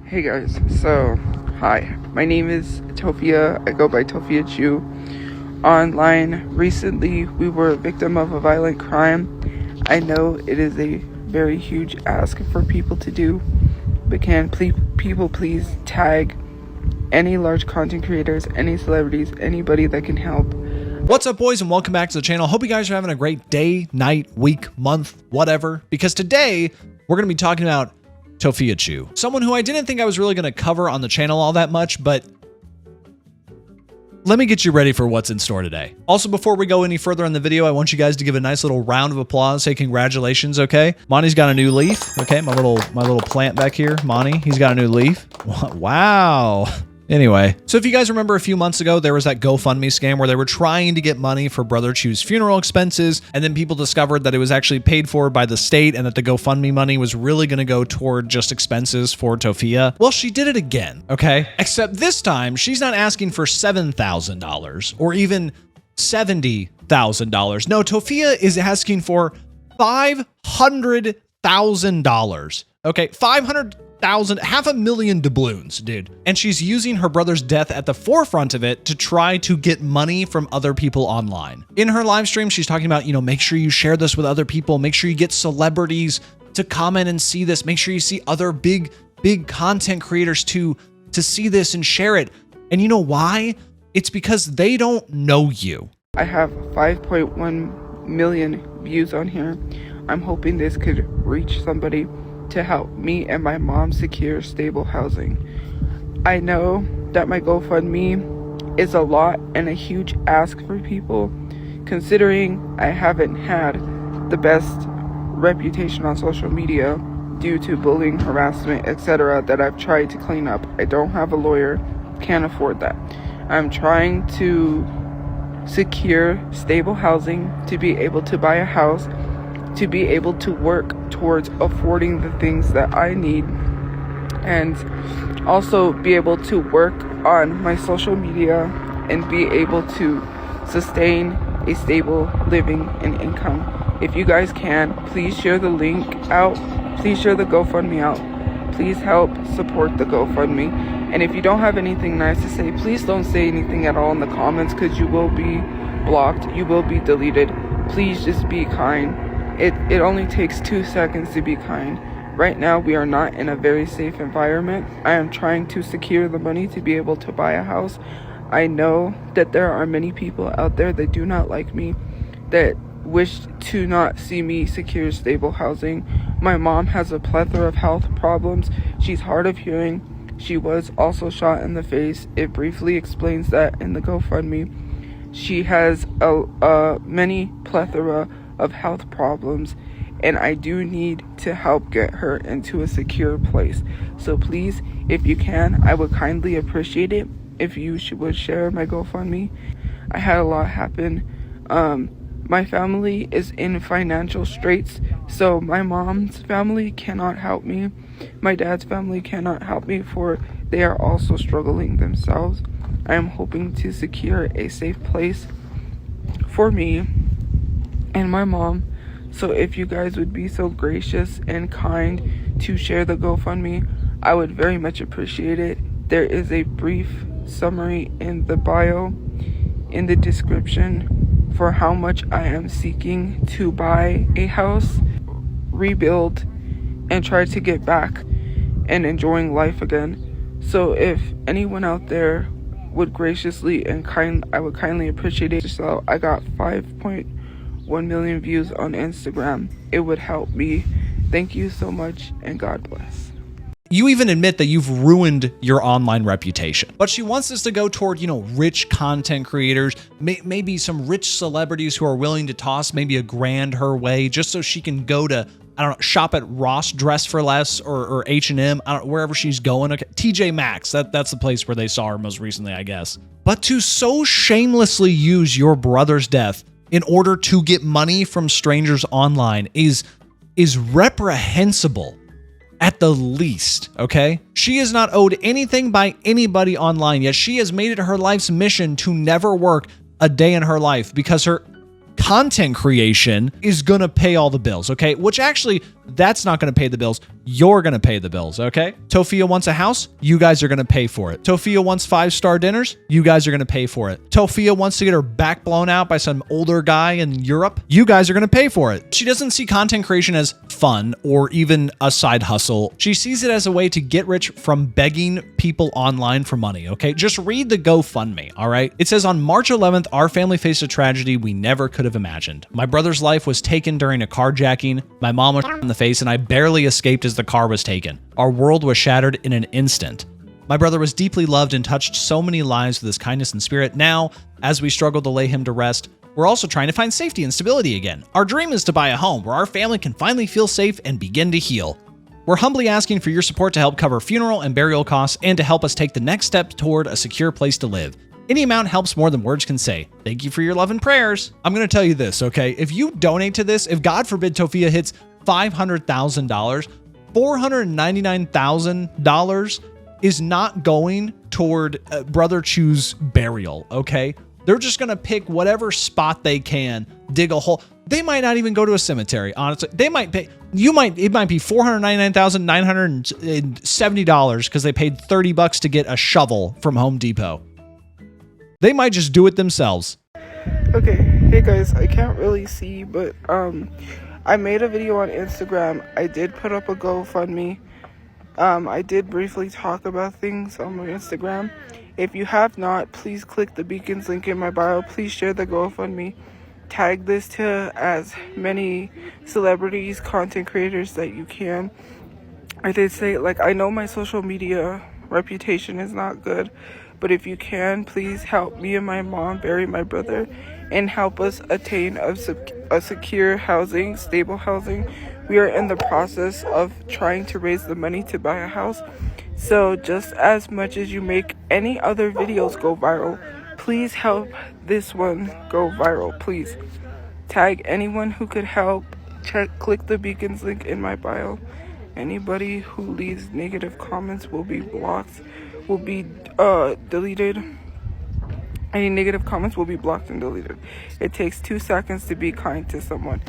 Hey guys, so hi, my name is Tophia. I go by Tophiachu. Online, recently we were a victim of a violent crime. I know it is a very huge ask for people to do, but can people please tag any large content creators, any celebrities, anybody that can help. What's up, boys, and welcome back to the channel. Hope you guys are having a great day, night, week, month, whatever, because today we're going to be talking about Tophiachu, someone who I didn't think I was really going to cover on the channel all that much, but let me get you ready for what's in store today. Also, before we go any further in the video, I want you guys to give a nice little round of applause. Say congratulations, okay? Monty's got a new leaf, okay? My little plant back here, Monty, he's got a new leaf. Wow. Anyway, so if you guys remember a few months ago, there was that GoFundMe scam where they were trying to get money for Brother Chu's funeral expenses, and then people discovered that it was actually paid for by the state and that the GoFundMe money was really going to go toward just expenses for Tophia. Well, she did it again, okay? Except this time, she's not asking for $7,000 or even $70,000. No, Tophia is asking for $500,000, okay? $500,000 doubloons, dude. And she's using her brother's death at the forefront of it to try to get money from other people online. In her live stream, she's talking about, make sure you share this with other people. Make sure you get celebrities to comment and see this. Make sure you see other big content creators to see this and share it. And you know why? It's because they don't know you. I have 5.1 million views on here. I'm hoping this could reach somebody to help me and my mom secure stable housing. I know that my GoFundMe is a lot and a huge ask for people, considering I haven't had the best reputation on social media due to bullying, harassment, etc. that I've tried to clean up. I don't have a lawyer, can't afford that. I'm trying to secure stable housing, to be able to buy a house, to be able to work towards affording the things that I need, and also be able to work on my social media and be able to sustain a stable living and income. If you guys can, please share the link out. Please share the GoFundMe out. Please help support the GoFundMe. And if you don't have anything nice to say, please don't say anything at all in the comments, because you will be blocked. You will be deleted. Please just be kind. It only takes 2 seconds to be kind. Right now, we are not in a very safe environment. I am trying to secure the money to be able to buy a house. I know that there are many people out there that do not like me, that wish to not see me secure stable housing. My mom has a plethora of health problems. She's hard of hearing. She was also shot in the face. It briefly explains that in the GoFundMe. She has many plethora of health problems, and I do need to help get her into a secure place. So please, if you can, I would kindly appreciate it if you would share my GoFundMe. I had a lot happen. My family is in financial straits, so my mom's family cannot help me. My dad's family cannot help me, for they are also struggling themselves. I am hoping to secure a safe place for me and my mom. So if you guys would be so gracious and kind to share the GoFundMe, I would very much appreciate it. There is a brief summary in the bio, in the description, for how much I am seeking to buy a house, rebuild, and try to get back and enjoying life again. So if anyone out there would graciously and I would kindly appreciate it. So I got 5.1 million views on Instagram. It would help me. Thank you so much, and God bless. You even admit that you've ruined your online reputation. But she wants this to go toward, rich content creators, maybe some rich celebrities who are willing to toss maybe $1,000 her way just so she can go to, shop at Ross Dress for Less or H&M, wherever she's going. Okay, TJ Maxx, that's the place where they saw her most recently, I guess. But to so shamelessly use your brother's death in order to get money from strangers online is reprehensible at the least, okay? She is not owed anything by anybody online, yet she has made it her life's mission to never work a day in her life because her content creation is gonna pay all the bills, okay? Which actually That's not going to pay the bills. You're going to pay the bills, okay? Tophia wants a house. You guys are going to pay for it. Tophia wants 5-star dinners. You guys are going to pay for it. Tophia wants to get her back blown out by some older guy in Europe. You guys are going to pay for it. She doesn't see content creation as fun or even a side hustle. She sees it as a way to get rich from begging people online for money, okay? Just read the GoFundMe, all right? It says, on March 11th, our family faced a tragedy we never could have imagined. My brother's life was taken during a carjacking. My mom was shot in the face and I barely escaped as the car was taken. Our world was shattered in an instant. My brother was deeply loved and touched so many lives with his kindness and spirit. Now, as we struggle to lay him to rest, we're also trying to find safety and stability again. Our dream is to buy a home where our family can finally feel safe and begin to heal. We're humbly asking for your support to help cover funeral and burial costs and to help us take the next step toward a secure place to live. Any amount helps more than words can say. Thank you for your love and prayers. I'm going to tell you this, okay? If you donate to this, if God forbid Tophia hits $500,000, $499,000 is not going toward Brother Chu's burial, okay? They're just going to pick whatever spot they can, dig a hole. They might not even go to a cemetery, honestly. They might pay, it might be $499,970 because they paid $30 to get a shovel from Home Depot. They might just do it themselves. Okay, hey guys, I can't really see, but I made a video on Instagram. I did put up a GoFundMe. I did briefly talk about things on my Instagram. If you have not, please click the beacons link in my bio. Please share the GoFundMe. Tag this to as many celebrities, content creators that you can. I did say, like, I know my social media reputation is not good, but if you can, please help me and my mom bury my brother and help us attain a secure housing, stable housing. We are in the process of trying to raise the money to buy a house. So just as much as you make any other videos go viral, please help this one go viral, please. Tag anyone who could help. Click the beacons link in my bio. Anybody who leaves negative comments will be blocked, will be deleted. Any negative comments will be blocked and deleted. It takes 2 seconds to be kind to someone.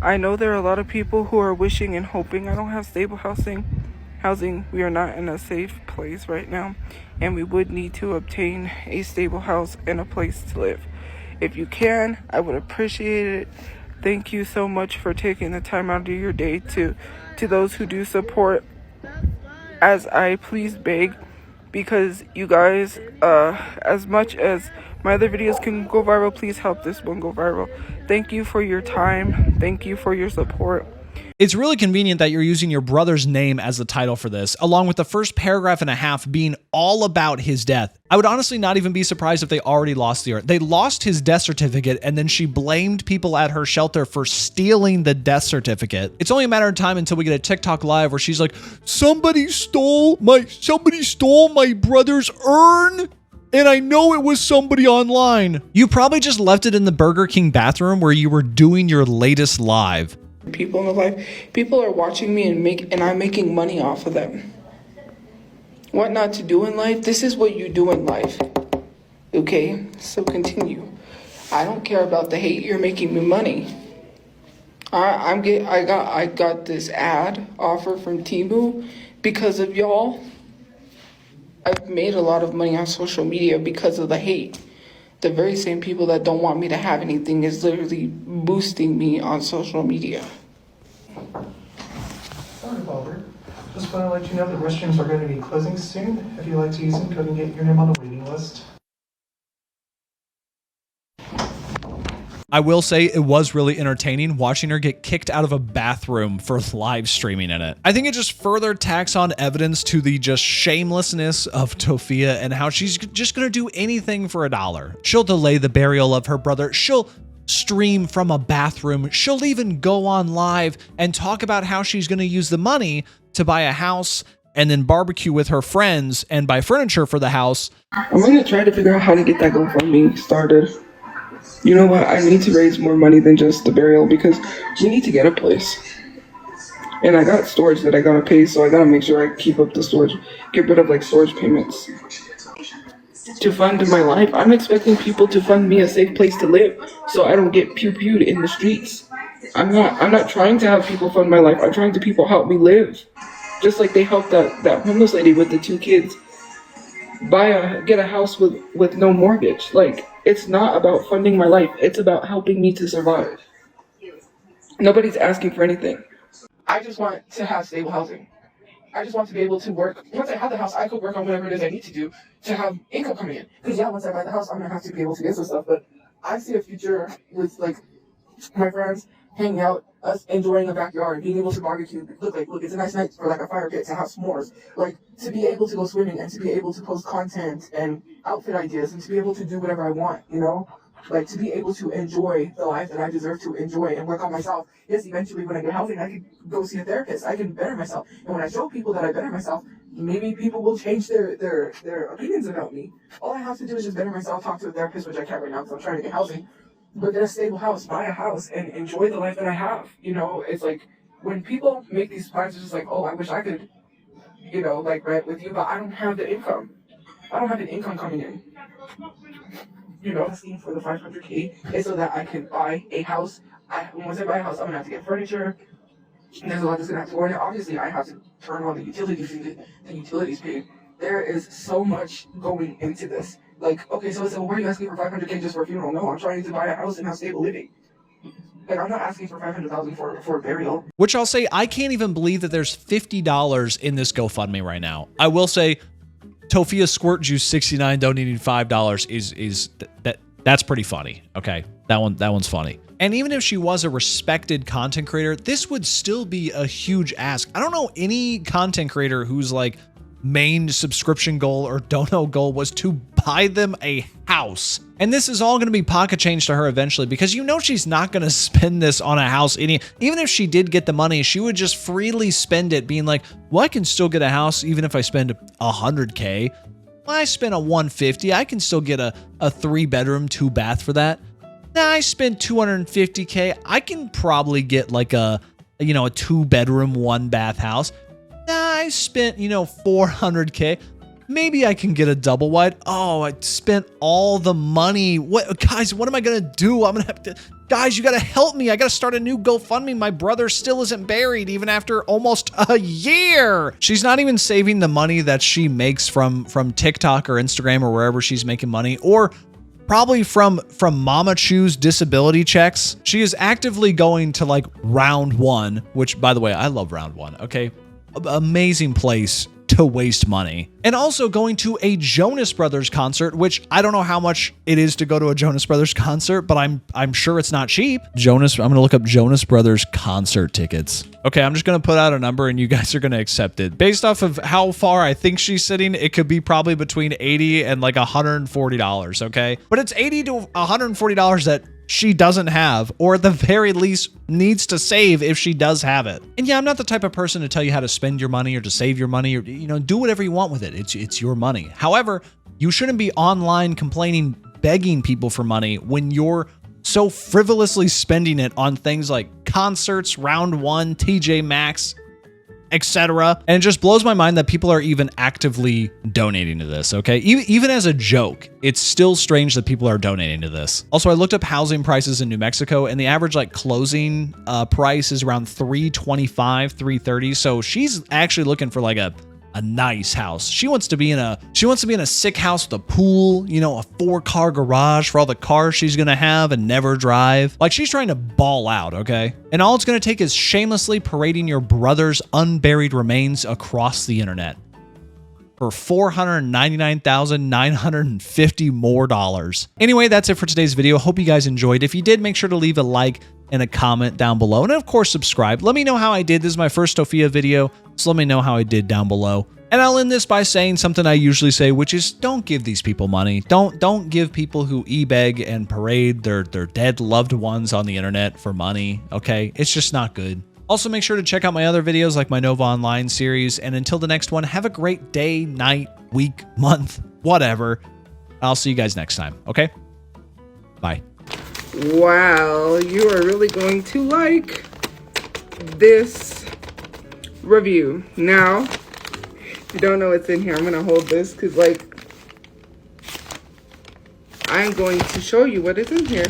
I know there are a lot of people who are wishing and hoping I don't have stable housing. We are not in a safe place right now, and we would need to obtain a stable house and a place to live. If you can, I would appreciate it. Thank you so much for taking the time out of your day to those who do support, as I please beg, because you guys, as much as my other videos can go viral, please help this one go viral. Thank you for your time. Thank you for your support. It's really convenient that you're using your brother's name as the title for this, along with the first paragraph and a half being all about his death. I would honestly not even be surprised if they already lost the art. They lost his death certificate, and then she blamed people at her shelter for stealing the death certificate. It's only a matter of time until we get a TikTok live where she's like, somebody stole my brother's urn, and I know it was somebody online. You probably just left it in the Burger King bathroom where you were doing your latest live. People in the life, people are watching me and I'm making money off of them. What not to do in life? This is what you do in life. Okay, so continue. I don't care about the hate. You're making me money. I got this ad offer from Temu because of y'all. I've made a lot of money on social media because of the hate. The very same people that don't want me to have anything is literally boosting me on social media. Sorry, Bobber. Just want to let you know that restrooms are going to be closing soon. If you'd like to use them, go and get your name on the waiting list. I will say it was really entertaining watching her get kicked out of a bathroom for live streaming in it. I think it just further tacks on evidence to the just shamelessness of Tophia and how she's just gonna do anything for $1. She'll delay the burial of her brother. She'll stream from a bathroom. She'll even go on live and talk about how she's gonna use the money to buy a house and then barbecue with her friends and buy furniture for the house. I'm gonna try to figure out how to get that GoFundMe started. You know what? I need to raise more money than just the burial because we need to get a place. And I got storage that I gotta pay, so I gotta make sure I keep up the storage, get rid of like storage payments. To fund my life, I'm expecting people to fund me a safe place to live so I don't get pew-pewed in the streets. I'm not trying to have people fund my life. I'm trying to people help me live. Just like they helped that homeless lady with the 2 kids get a house with no mortgage. Like, it's not about funding my life. It's about helping me to survive. Nobody's asking for anything. I just want to have stable housing. I just want to be able to work. Once I have the house, I could work on whatever it is I need to do to have income coming in. Because yeah, once I buy the house, I'm gonna have to be able to get some stuff. But I see a future with like my friends hanging out, us enjoying a backyard, being able to barbecue. Look, it's a nice night for like a fire pit to have s'mores. Like, to be able to go swimming and to be able to post content and outfit ideas and to be able to do whatever I want, you know? Like, to be able to enjoy the life that I deserve to enjoy and work on myself. Yes, eventually when I get housing, I can go see a therapist. I can better myself. And when I show people that I better myself, maybe people will change their opinions about me. All I have to do is just better myself, talk to a therapist, which I can't right now because I'm trying to get housing. But get a stable house, buy a house, and enjoy the life that I have. You know, it's like, when people make these plans, it's just like, oh, I wish I could, you know, like, rent with you, but I don't have the income. I don't have an income coming in. You know, asking for the $500K is so that I can buy a house. Once I buy a house, I'm gonna have to get furniture. And there's a lot that's gonna have to go in. Obviously, I have to turn on the utilities and get the utilities paid. There is so much going into this. Like, okay, so why are you asking for $500K just for a funeral? No, I'm trying to buy a house and have stable living. Like, I'm not asking for $500,000 for a burial. Which I'll say, I can't even believe that there's $50 in this GoFundMe right now. I will say, Tophia Squirt Juice 69 donating $5 that's pretty funny. Okay, that one's funny. And even if she was a respected content creator, this would still be a huge ask. I don't know any content creator whose like main subscription goal or dono goal was to buy them a house. And this is all going to be pocket change to her eventually, because you know she's not going to spend this on a house. Even if she did get the money, she would just freely spend it being like, well, I can still get a house even if I spend $100K. Well, I spent $150. I can still get a 3-bedroom, 2-bath for that. Nah, I spent $250K. I can probably get like a 2-bedroom, 1-bath house. Nah, I spent, $400K. Maybe I can get a double wide. Oh, I spent all the money. Guys, what am I going to do? I'm going to have to, guys, you got to help me. I got to start a new GoFundMe. My brother still isn't buried even after almost a year. She's not even saving the money that she makes from TikTok or Instagram or wherever she's making money, or probably from Mama Chu's disability checks. She is actively going to like round 1, which, by the way, I love round 1. Okay. Amazing place to waste money. And also going to a Jonas Brothers concert, which I don't know how much it is to go to a Jonas Brothers concert, but I'm sure it's not cheap. I'm going to look up Jonas Brothers concert tickets. Okay, I'm just going to put out a number and you guys are going to accept it. Based off of how far I think she's sitting, it could be probably between $80 and like $140, okay? But it's $80 to $140 that she doesn't have, or at the very least needs to save if she does have it. And yeah, I'm not the type of person to tell you how to spend your money or to save your money, or do whatever you want with it. It's your money. However, you shouldn't be online complaining, begging people for money when you're so frivolously spending it on things like concerts, round 1, TJ Maxx, etc. And it just blows my mind that people are even actively donating to this, okay? Even as a joke, it's still strange that people are donating to this. Also, I looked up housing prices in New Mexico, and the average like closing price is around $325, $330. So she's actually looking for like a nice house. She wants to be in a sick house with a pool, a 4-car garage for all the cars she's gonna have and never drive. Like, she's trying to ball out, okay? And all it's gonna take is shamelessly parading your brother's unburied remains across the internet for $499,950 more dollars. Anyway, that's it for today's video. Hope you guys enjoyed. If you did, make sure to leave a like and a comment down below. And of course, subscribe. Let me know how I did. This is my first Tophia video, so let me know how I did down below. And I'll end this by saying something I usually say, which is don't give these people money. Don't give people who e-beg and parade their dead loved ones on the internet for money, okay? It's just not good. Also, make sure to check out my other videos like my Nova Online series. And until the next one, have a great day, night, week, month, whatever. I'll see you guys next time, okay? Bye. Wow, you are really going to like this review. Now, if you don't know what's in here, I'm going to hold this because, like, I'm going to show you what is in here.